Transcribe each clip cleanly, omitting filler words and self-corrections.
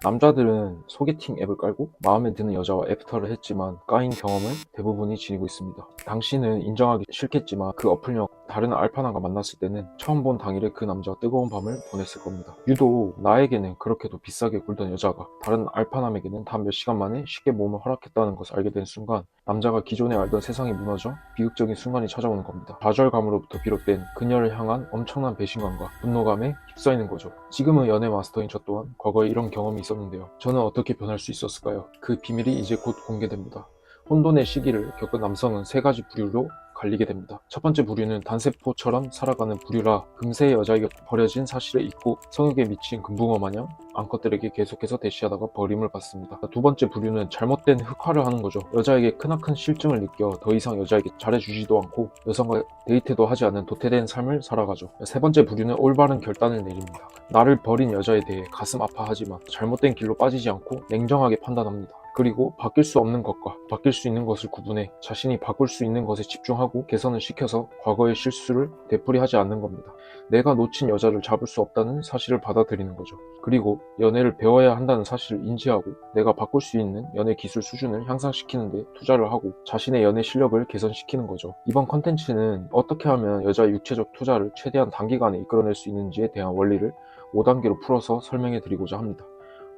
남자들은 소개팅 앱을 깔고 마음에 드는 여자와 애프터를 했지만 까인 경험을 대부분이 지니고 있습니다. 당신은 인정하기 싫겠지만 그 어플용 다른 알파남과 만났을 때는 처음 본 당일에 그 남자와 뜨거운 밤을 보냈을 겁니다. 유독 나에게는 그렇게도 비싸게 굴던 여자가 다른 알파남에게는 단 몇 시간 만에 쉽게 몸을 허락했다는 것을 알게 된 순간 남자가 기존에 알던 세상이 무너져 비극적인 순간이 찾아오는 겁니다. 좌절감으로부터 비롯된 그녀를 향한 엄청난 배신감과 분노감에 휩싸이는 거죠. 지금은 연애 마스터인 저 또한 과거에 이런 경험이 있었는데요. 저는 어떻게 변할 수 있었을까요? 그 비밀이 이제 곧 공개됩니다. 혼돈의 시기를 겪은 남성은 세 가지 부류로 갈리게 됩니다. 첫 번째 부류는 단세포처럼 살아가는 부류라 금세 여자에게 버려진 사실을 잊고 성욕에 미친 금붕어 마냥 암컷들에게 계속해서 대시하다가 버림을 받습니다. 두 번째 부류는 잘못된 흑화를 하는 거죠. 여자에게 크나큰 실증을 느껴 더 이상 여자에게 잘해주지도 않고 여성과 데이트도 하지 않는 도태된 삶을 살아가죠. 세 번째 부류는 올바른 결단을 내립니다. 나를 버린 여자에 대해 가슴 아파하지만 잘못된 길로 빠지지 않고 냉정하게 판단합니다. 그리고 바뀔 수 없는 것과 바뀔 수 있는 것을 구분해 자신이 바꿀 수 있는 것에 집중하고 개선을 시켜서 과거의 실수를 되풀이하지 않는 겁니다. 내가 놓친 여자를 잡을 수 없다는 사실을 받아들이는 거죠. 그리고 연애를 배워야 한다는 사실을 인지하고 내가 바꿀 수 있는 연애 기술 수준을 향상시키는 데 투자를 하고 자신의 연애 실력을 개선시키는 거죠. 이번 컨텐츠는 어떻게 하면 여자의 육체적 투자를 최대한 단기간에 이끌어낼 수 있는지에 대한 원리를 5단계로 풀어서 설명해 드리고자 합니다.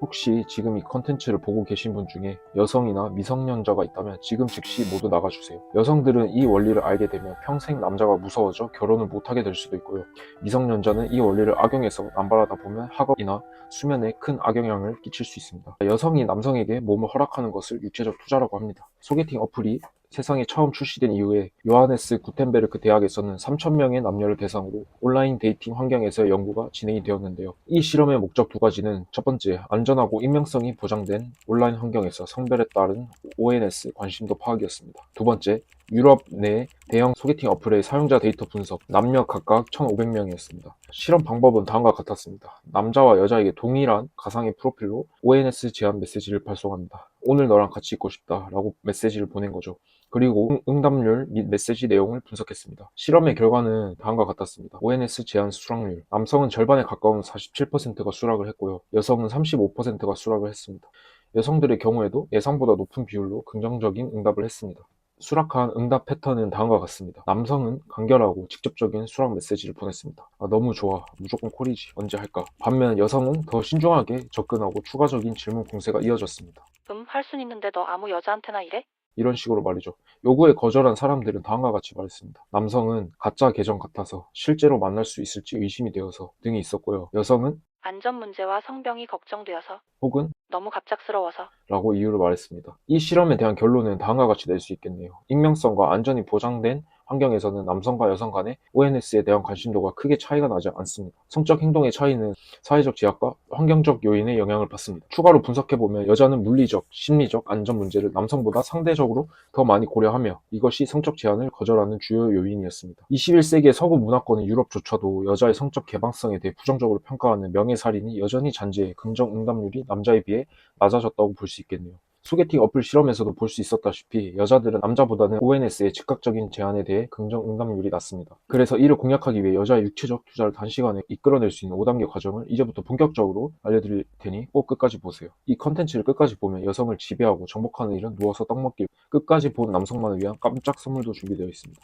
혹시 지금 이 컨텐츠를 보고 계신 분 중에 여성이나 미성년자가 있다면 지금 즉시 모두 나가주세요. 여성들은 이 원리를 알게 되면 평생 남자가 무서워져 결혼을 못하게 될 수도 있고요. 미성년자는 이 원리를 악용해서 남발하다 보면 학업이나 수면에 큰 악영향을 끼칠 수 있습니다. 여성이 남성에게 몸을 허락하는 것을 육체적 투자라고 합니다. 소개팅 어플이 세상에 처음 출시된 이후에 요하네스 구텐베르크 대학에서는 3,000명의 남녀를 대상으로 온라인 데이팅 환경에서의 연구가 진행이 되었는데요. 이 실험의 목적 두 가지는 첫 번째, 안전하고 익명성이 보장된 온라인 환경에서 성별에 따른 ONS 관심도 파악이었습니다. 두 번째, 유럽 내 대형 소개팅 어플의 사용자 데이터 분석, 남녀 각각 1,500명이었습니다. 실험 방법은 다음과 같았습니다. 남자와 여자에게 동일한 가상의 프로필로 ONS 제안 메시지를 발송합니다. 오늘 너랑 같이 있고 싶다 라고 메시지를 보낸 거죠. 그리고 응답률 및 메시지 내용을 분석했습니다. 실험의 결과는 다음과 같았습니다. ONS 제안 수락률, 남성은 절반에 가까운 47%가 수락을 했고요. 여성은 35%가 수락을 했습니다. 여성들의 경우에도 예상보다 높은 비율로 긍정적인 응답을 했습니다. 수락한 응답 패턴은 다음과 같습니다. 남성은 간결하고 직접적인 수락 메시지를 보냈습니다. 너무 좋아. 무조건 콜이지. 언제 할까? 반면 여성은 더 신중하게 접근하고 추가적인 질문 공세가 이어졌습니다. 할 순 있는데 너 아무 여자한테나 이래? 이런 식으로 말이죠. 요구에 거절한 사람들은 다음과 같이 말했습니다. 남성은 가짜 계정 같아서 실제로 만날 수 있을지 의심이 되어서 등이 있었고요. 여성은 안전 문제와 성병이 걱정되어서 혹은 너무 갑작스러워서 라고 이유를 말했습니다. 이 실험에 대한 결론은 다음과 같이 낼 수 있겠네요. 익명성과 안전이 보장된 환경에서는 남성과 여성 간의 ONS에 대한 관심도가 크게 차이가 나지 않습니다. 성적 행동의 차이는 사회적 제약과 환경적 요인의 영향을 받습니다. 추가로 분석해보면 여자는 물리적, 심리적 안전 문제를 남성보다 상대적으로 더 많이 고려하며 이것이 성적 제한을 거절하는 주요 요인이었습니다. 21세기의 서구 문화권인 유럽조차도 여자의 성적 개방성에 대해 부정적으로 평가하는 명예살인이 여전히 잔재해 긍정 응답률이 남자에 비해 낮아졌다고 볼 수 있겠네요. 소개팅 어플 실험에서도 볼 수 있었다시피 여자들은 남자보다는 ONS의 즉각적인 제안에 대해 긍정 응답률이 낮습니다. 그래서 이를 공략하기 위해 여자의 육체적 투자를 단시간에 이끌어낼 수 있는 5단계 과정을 이제부터 본격적으로 알려드릴 테니 꼭 끝까지 보세요. 이 컨텐츠를 끝까지 보면 여성을 지배하고 정복하는 일은 누워서 떡 먹기, 끝까지 본 남성만을 위한 깜짝 선물도 준비되어 있습니다.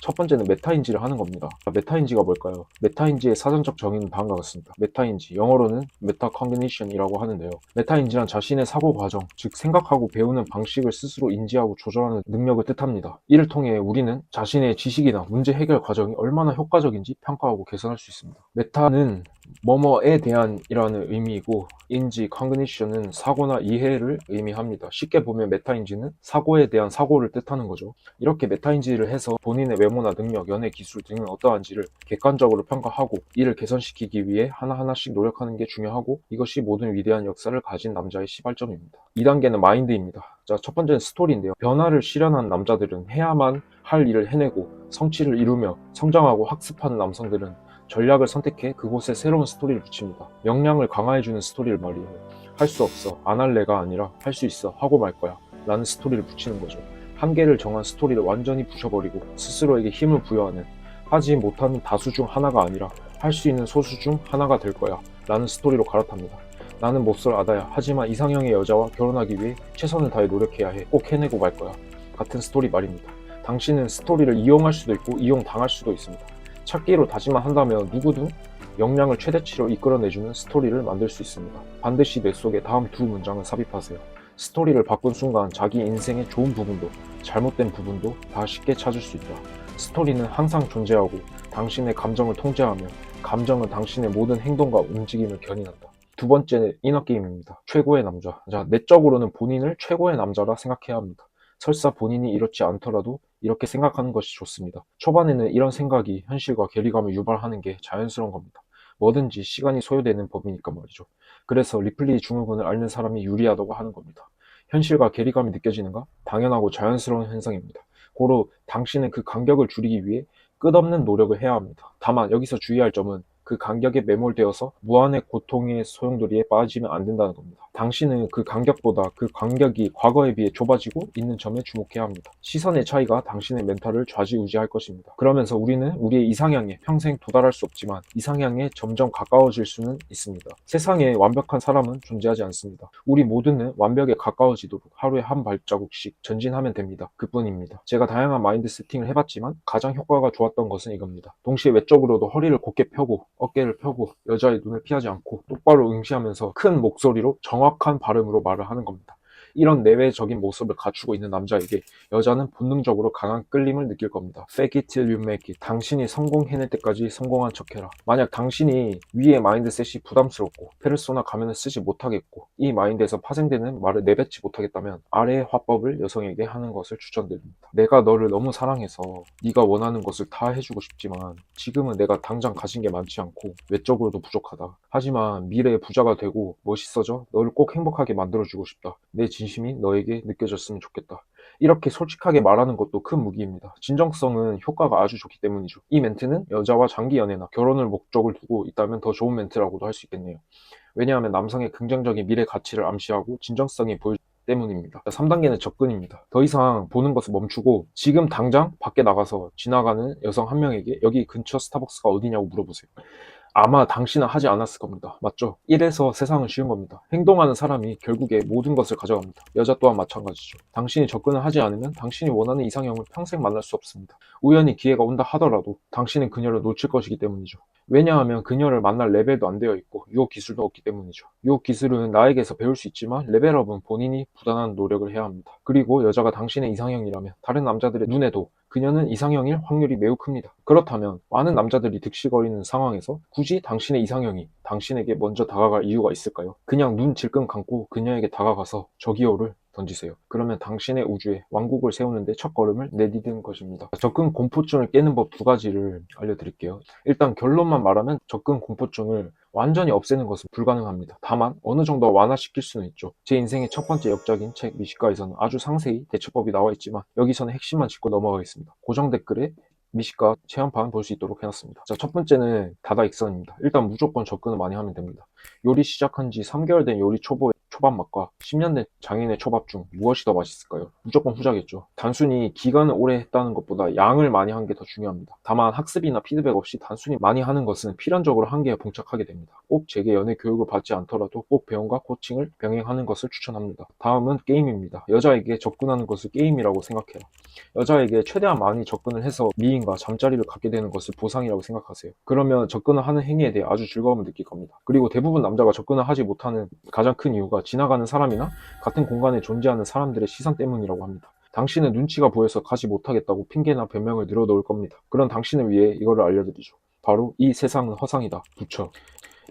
첫 번째는 메타인지를 하는 겁니다. 메타인지가 뭘까요? 메타인지의 사전적 정의는 다음과 같습니다. 메타인지, 영어로는 메타코그니션이라고 하는데요. 메타인지란 자신의 사고 과정, 즉 생각하고 배우는 방식을 스스로 인지하고 조절하는 능력을 뜻합니다. 이를 통해 우리는 자신의 지식이나 문제 해결 과정이 얼마나 효과적인지 평가하고 개선할 수 있습니다. 메타는 뭐뭐에 대한 이라는 의미이고 인지, 컨그니션은 사고나 이해를 의미합니다. 쉽게 보면 메타인지는 사고에 대한 사고를 뜻하는 거죠. 이렇게 메타인지를 해서 본인의 외모나 능력, 연애 기술 등은 어떠한지를 객관적으로 평가하고 이를 개선시키기 위해 하나하나씩 노력하는 게 중요하고 이것이 모든 위대한 역사를 가진 남자의 시발점입니다. 2단계는 마인드입니다. 자, 첫 번째는 스토리인데요. 변화를 실현한 남자들은 해야만 할 일을 해내고 성취를 이루며 성장하고 학습하는 남성들은 전략을 선택해 그곳에 새로운 스토리를 붙입니다. 역량을 강화해주는 스토리를 말이에요. 할 수 없어, 안 할래가 아니라 할 수 있어, 하고 말 거야 라는 스토리를 붙이는 거죠. 한계를 정한 스토리를 완전히 부셔버리고 스스로에게 힘을 부여하는, 하지 못하는 다수 중 하나가 아니라 할 수 있는 소수 중 하나가 될 거야 라는 스토리로 갈아탑니다. 나는 못쏠 아다야. 하지만 이상형의 여자와 결혼하기 위해 최선을 다해 노력해야 해. 꼭 해내고 말 거야. 같은 스토리 말입니다. 당신은 스토리를 이용할 수도 있고 이용당할 수도 있습니다. 찾기로 다짐만 한다면 누구든 역량을 최대치로 이끌어내주는 스토리를 만들 수 있습니다. 반드시 내 속에 다음 두 문장을 삽입하세요. 스토리를 바꾼 순간 자기 인생의 좋은 부분도 잘못된 부분도 다 쉽게 찾을 수 있다. 스토리는 항상 존재하고 당신의 감정을 통제하며 감정은 당신의 모든 행동과 움직임을 견인한다. 두 번째 이너게임입니다. 최고의 남자. 자, 내적으로는 본인을 최고의 남자라 생각해야 합니다. 설사 본인이 이렇지 않더라도 이렇게 생각하는 것이 좋습니다. 초반에는 이런 생각이 현실과 괴리감을 유발하는 게 자연스러운 겁니다. 뭐든지 시간이 소요되는 법이니까 말이죠. 그래서 리플리 증후군을 앓는 사람이 유리하다고 하는 겁니다. 현실과 괴리감이 느껴지는가? 당연하고 자연스러운 현상입니다. 고로 당신은 그 간격을 줄이기 위해 끝없는 노력을 해야 합니다. 다만 여기서 주의할 점은 그 간격에 매몰되어서 무한의 고통의 소용돌이에 빠지면 안 된다는 겁니다. 당신은 그 간격보다 그 간격이 과거에 비해 좁아지고 있는 점에 주목해야 합니다. 시선의 차이가 당신의 멘탈을 좌지우지할 것입니다. 그러면서 우리는 우리의 이상향에 평생 도달할 수 없지만 이상향에 점점 가까워질 수는 있습니다. 세상에 완벽한 사람은 존재하지 않습니다. 우리 모두는 완벽에 가까워지도록 하루에 한 발자국씩 전진하면 됩니다. 그뿐입니다. 제가 다양한 마인드 세팅을 해봤지만 가장 효과가 좋았던 것은 이겁니다. 동시에 외적으로도 허리를 곧게 펴고 어깨를 펴고 여자의 눈을 피하지 않고 똑바로 응시하면서 큰 목소리로 정확한 발음으로 말을 하는 겁니다. 이런 내외적인 모습을 갖추고 있는 남자에게 여자는 본능적으로 강한 끌림을 느낄 겁니다. Fake it till you make it. 당신이 성공해낼 때까지 성공한 척해라. 만약 당신이 위의 마인드셋이 부담스럽고 페르소나 가면을 쓰지 못하겠고 이 마인드에서 파생되는 말을 내뱉지 못하겠다면 아래의 화법을 여성에게 하는 것을 추천드립니다. 내가 너를 너무 사랑해서 네가 원하는 것을 다 해주고 싶지만 지금은 내가 당장 가진 게 많지 않고 외적으로도 부족하다. 하지만 미래의 부자가 되고 멋있어져 너를 꼭 행복하게 만들어주고 싶다. 내 진심이 너에게 느껴졌으면 좋겠다. 이렇게 솔직하게 말하는 것도 큰 무기입니다. 진정성은 효과가 아주 좋기 때문이죠. 이 멘트는 여자와 장기 연애나 결혼을 목적을 두고 있다면 더 좋은 멘트라고도 할 수 있겠네요. 왜냐하면 남성의 긍정적인 미래 가치를 암시하고 진정성이 보여주기 때문입니다. 3단계는 접근입니다. 더 이상 보는 것을 멈추고 지금 당장 밖에 나가서 지나가는 여성 한 명에게 여기 근처 스타벅스가 어디냐고 물어보세요. 아마 당신은 하지 않았을 겁니다. 맞죠? 이래서 세상은 쉬운 겁니다. 행동하는 사람이 결국에 모든 것을 가져갑니다. 여자 또한 마찬가지죠. 당신이 접근을 하지 않으면 당신이 원하는 이상형을 평생 만날 수 없습니다. 우연히 기회가 온다 하더라도 당신은 그녀를 놓칠 것이기 때문이죠. 왜냐하면 그녀를 만날 레벨도 안 되어 있고 유혹 기술도 없기 때문이죠. 유혹 기술은 나에게서 배울 수 있지만 레벨업은 본인이 부단한 노력을 해야 합니다. 그리고 여자가 당신의 이상형이라면 다른 남자들의 눈에도 그녀는 이상형일 확률이 매우 큽니다. 그렇다면 많은 남자들이 득실거리는 상황에서 굳이 당신의 이상형이 당신에게 먼저 다가갈 이유가 있을까요? 그냥 눈 질끈 감고 그녀에게 다가가서 저기요를 던지세요. 그러면 당신의 우주에 왕국을 세우는데 첫걸음을 내디딘 것입니다. 접근 공포증을 깨는 법 두 가지를 알려드릴게요. 일단 결론만 말하면 접근 공포증을 완전히 없애는 것은 불가능합니다. 다만 어느 정도 완화시킬 수는 있죠. 제 인생의 첫 번째 역작인 책 미식가에서는 아주 상세히 대처법이 나와 있지만 여기서는 핵심만 짚고 넘어가겠습니다. 고정 댓글에 미식가 체험판 볼 수 있도록 해놨습니다. 자, 첫 번째는 다다익선입니다. 일단 무조건 접근을 많이 하면 됩니다. 요리 시작한 지 3개월 된 요리 초보의 초밥 맛과 10년 된 장인의 초밥 중 무엇이 더 맛있을까요? 무조건 후자겠죠. 단순히 기간을 오래 했다는 것보다 양을 많이 한 게 더 중요합니다. 다만 학습이나 피드백 없이 단순히 많이 하는 것은 필연적으로 한계에 봉착하게 됩니다. 꼭 제게 연애 교육을 받지 않더라도 꼭 배움과 코칭을 병행하는 것을 추천합니다. 다음은 게임입니다. 여자에게 접근하는 것을 게임이라고 생각해라. 여자에게 최대한 많이 접근을 해서 미인과 잠자리를 갖게 되는 것을 보상이라고 생각하세요. 그러면 접근을 하는 행위에 대해 아주 즐거움을 느낄 겁니다. 그리고 대부분 남자가 접근을 하지 못하는 가장 큰 이유가 지나가는 사람이나 같은 공간에 존재하는 사람들의 시선 때문이라고 합니다. 당신은 눈치가 보여서 가지 못하겠다고 핑계나 변명을 늘어놓을 겁니다. 그런 당신을 위해 이거를 알려드리죠. 바로 이 세상은 허상이다. 부처.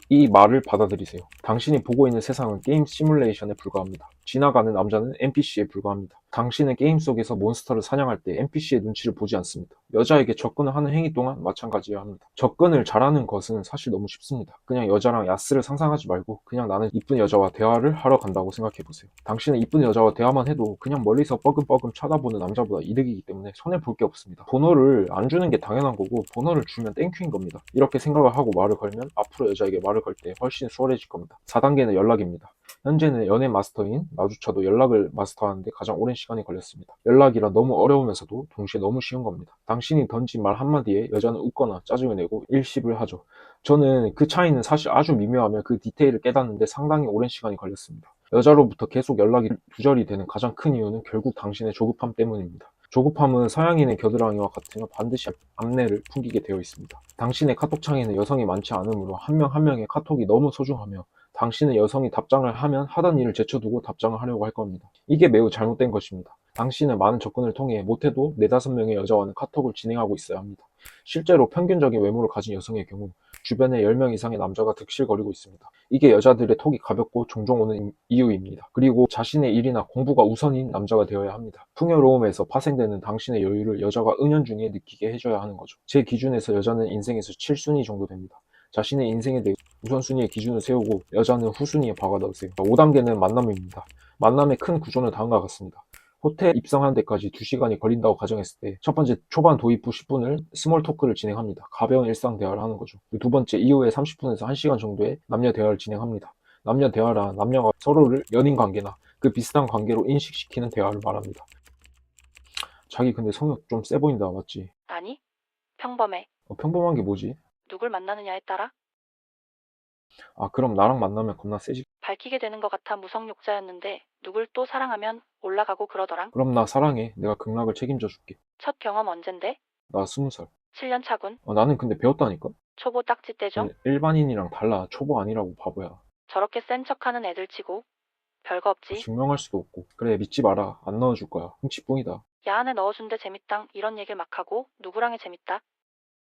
이 말을 받아들이세요. 당신이 보고 있는 세상은 게임 시뮬레이션에 불과합니다. 지나가는 남자는 NPC에 불과합니다. 당신은 게임 속에서 몬스터를 사냥할 때 NPC의 눈치를 보지 않습니다. 여자에게 접근을 하는 행위 또한 마찬가지여야 합니다. 접근을 잘하는 것은 사실 너무 쉽습니다. 그냥 여자랑 야스를 상상하지 말고 그냥 나는 이쁜 여자와 대화를 하러 간다고 생각해보세요. 당신은 이쁜 여자와 대화만 해도 그냥 멀리서 뻐금뻐금 쳐다보는 남자보다 이득이기 때문에 손해볼 게 없습니다. 번호를 안 주는 게 당연한 거고 번호를 주면 땡큐인 겁니다. 이렇게 생각을 하고 말을 걸면 앞으로 여자에게 말을 걸 때 훨씬 수월해질 겁니다. 4단계는 연락입니다. 현재는 연애 마스터인 나조차도 연락을 마스터하는데 가장 오랜 시간이 걸렸습니다. 연락이라 너무 어려우면서도 동시에 너무 쉬운 겁니다. 당신이 던진 말 한마디에 여자는 웃거나 짜증을 내고 일십을 하죠. 저는 그 차이는 사실 아주 미묘하며 그 디테일을 깨닫는데 상당히 오랜 시간이 걸렸습니다. 여자로부터 계속 연락이 두절이 되는 가장 큰 이유는 결국 당신의 조급함 때문입니다. 조급함은 서양인의 겨드랑이와 같으며 반드시 암내를 풍기게 되어 있습니다. 당신의 카톡창에는 여성이 많지 않으므로 한 명 한 명의 카톡이 너무 소중하며 당신은 여성이 답장을 하면 하던 일을 제쳐두고 답장을 하려고 할 겁니다. 이게 매우 잘못된 것입니다. 당신은 많은 접근을 통해 못해도 4~5명의 여자와는 카톡을 진행하고 있어야 합니다. 실제로 평균적인 외모를 가진 여성의 경우 주변에 10명 이상의 남자가 득실거리고 있습니다. 이게 여자들의 톡이 가볍고 종종 오는 이유입니다. 그리고 자신의 일이나 공부가 우선인 남자가 되어야 합니다. 풍요로움에서 파생되는 당신의 여유를 여자가 은연중에 느끼게 해줘야 하는 거죠. 제 기준에서 여자는 인생에서 7순위 정도 됩니다. 자신의 인생에 대해 우선순위의 기준을 세우고 여자는 후순위에 박아 넣으세요. 5단계는 만남입니다. 만남의 큰 구조는 다음과 같습니다. 호텔 입성하는 데까지 2시간이 걸린다고 가정했을 때 첫 번째 초반 도입 후 10분을 스몰 토크를 진행합니다. 가벼운 일상 대화를 하는 거죠. 두 번째 이후에 30분에서 1시간 정도의 남녀 대화를 진행합니다. 남녀 대화란 남녀가 서로를 연인 관계나 그 비슷한 관계로 인식시키는 대화를 말합니다. 자기 근데 성욕 좀 세 보인다, 맞지? 아니, 평범해. 평범한 게 뭐지? 누굴 만나느냐에 따라 아, 그럼 나랑 만나면 겁나 세지? 밝히게 되는 것 같아 무성욕자였는데 누굴 또 사랑하면 올라가고 그러더랑. 그럼 나 사랑해. 내가 극락을 책임져 줄게. 첫 경험 언젠데? 나 20살. 7년 차군. 나는 근데 배웠다니까? 초보 딱지 떼죠? 일반인이랑 달라. 초보 아니라고, 바보야. 저렇게 센 척하는 애들 치고 별거 없지. 증명할 수도 없고. 그래, 믿지 마라. 안 넣어줄 거야. 흠칫뿡이다. 야 안에 넣어준대 재밌당 이런 얘기를 막 하고 누구랑이 재밌다.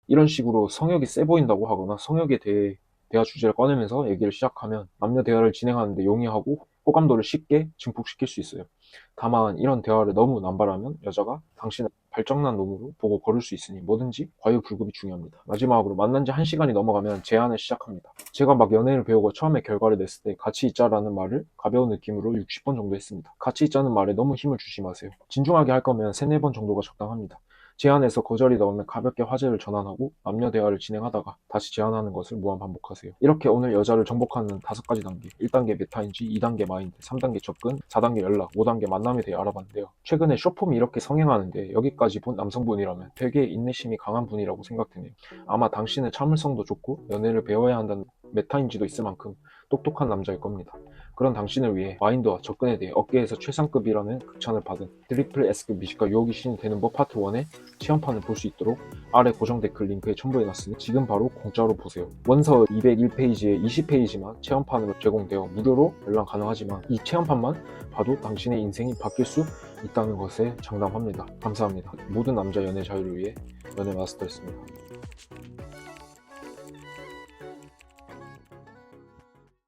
이런 식으로 성역이 세 보인다고 하거나 성역에 대해 대화 주제를 꺼내면서 얘기를 시작하면 남녀 대화를 진행하는데 용이하고 호감도를 쉽게 증폭시킬 수 있어요. 다만 이런 대화를 너무 남발하면 여자가 당신을 발정난 놈으로 보고 거를 수 있으니 뭐든지 과유불급이 중요합니다. 마지막으로 만난 지 1시간이 넘어가면 제안을 시작합니다. 제가 막 연애를 배우고 처음에 결과를 냈을 때 같이 있자라는 말을 가벼운 느낌으로 60번 정도 했습니다. 같이 있자는 말에 너무 힘을 주지 마세요. 진중하게 할 거면 3~4번 정도가 적당합니다. 제안에서 거절이 나오면 가볍게 화제를 전환하고 남녀 대화를 진행하다가 다시 제안하는 것을 무한 반복하세요. 이렇게 오늘 여자를 정복하는 5가지 단계, 1단계 메타인지, 2단계 마인드, 3단계 접근, 4단계 연락, 5단계 만남에 대해 알아봤는데요. 최근에 쇼폼이 이렇게 성행하는데 여기까지 본 남성분이라면 되게 인내심이 강한 분이라고 생각되네요. 아마 당신은 참을성도 좋고 연애를 배워야 한다는 메타인지도 있을 만큼 똑똑한 남자일 겁니다. 그런 당신을 위해 마인드와 접근에 대해 업계에서 최상급이라는 극찬을 받은 트리플 S급 미식가 유혹이 신이 되는 법 파트 1의 체험판을 볼 수 있도록 아래 고정 댓글 링크에 첨부해놨으니 지금 바로 공짜로 보세요. 원서 201페이지에 20페이지만 체험판으로 제공되어 무료로 열람 가능하지만 이 체험판만 봐도 당신의 인생이 바뀔 수 있다는 것에 장담합니다. 감사합니다. 모든 남자 연애 자유를 위해 연애 마스터였습니다.